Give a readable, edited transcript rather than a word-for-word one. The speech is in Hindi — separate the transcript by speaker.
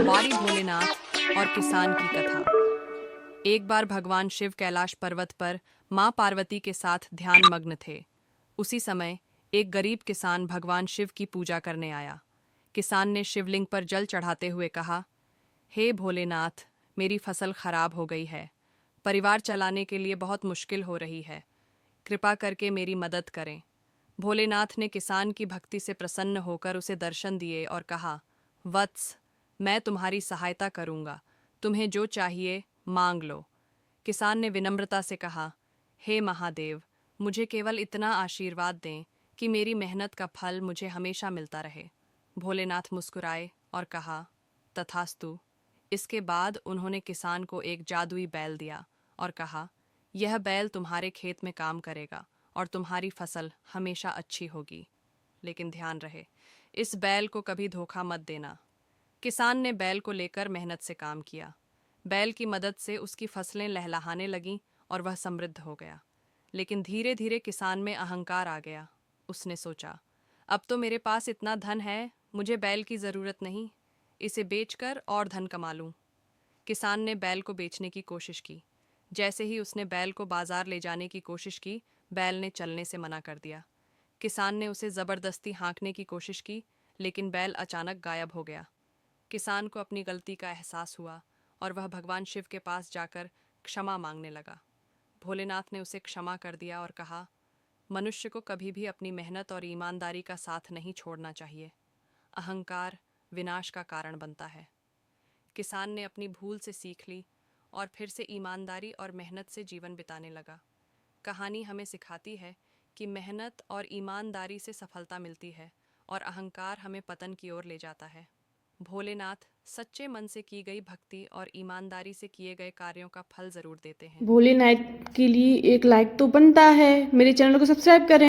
Speaker 1: बारी भोलेनाथ और किसान की कथा। एक बार भगवान शिव कैलाश पर्वत पर मां पार्वती के साथ ध्यान मग्न थे। उसी समय एक गरीब किसान भगवान शिव की पूजा करने आया। किसान ने शिवलिंग पर जल चढ़ाते हुए कहा, हे भोलेनाथ, मेरी फसल खराब हो गई है। परिवार चलाने के लिए बहुत मुश्किल हो रही है। कृपा करके मेरी मदद करें। भोलेनाथ ने किसान की भक्ति से प्रसन्न होकर उसे दर्शन दिए और कहा, वत्स, मैं तुम्हारी सहायता करूंगा। तुम्हें जो चाहिए मांग लो। किसान ने विनम्रता से कहा, हे महादेव, मुझे केवल इतना आशीर्वाद दें कि मेरी मेहनत का फल मुझे हमेशा मिलता रहे। भोलेनाथ मुस्कुराए और कहा, तथास्तु। इसके बाद उन्होंने किसान को एक जादुई बैल दिया और कहा, यह बैल तुम्हारे खेत में काम करेगा और तुम्हारी फसल हमेशा अच्छी होगी। लेकिन ध्यान रहे, इस बैल को कभी धोखा मत देना। किसान ने बैल को लेकर मेहनत से काम किया। बैल की मदद से उसकी फसलें लहलहाने लगीं और वह समृद्ध हो गया। लेकिन धीरे धीरे किसान में अहंकार आ गया। उसने सोचा, अब तो मेरे पास इतना धन है, मुझे बैल की ज़रूरत नहीं। इसे बेचकर और धन कमा लूं। किसान ने बैल को बेचने की कोशिश की। जैसे ही उसने बैल को बाजार ले जाने की कोशिश की, बैल ने चलने से मना कर दिया। किसान ने उसे ज़बरदस्ती हाँकने की कोशिश की, लेकिन बैल अचानक गायब हो गया। किसान को अपनी गलती का एहसास हुआ और वह भगवान शिव के पास जाकर क्षमा मांगने लगा। भोलेनाथ ने उसे क्षमा कर दिया और कहा, मनुष्य को कभी भी अपनी मेहनत और ईमानदारी का साथ नहीं छोड़ना चाहिए। अहंकार विनाश का कारण बनता है। किसान ने अपनी भूल से सीख ली और फिर से ईमानदारी और मेहनत से जीवन बिताने लगा। कहानी हमें सिखाती है कि मेहनत और ईमानदारी से सफलता मिलती है और अहंकार हमें पतन की ओर ले जाता है। भोलेनाथ सच्चे मन से की गई भक्ति और ईमानदारी से किए गए कार्यों का फल जरूर देते हैं।
Speaker 2: भोलेनाथ के लिए एक लाइक तो बनता है। मेरे चैनल को सब्सक्राइब करें।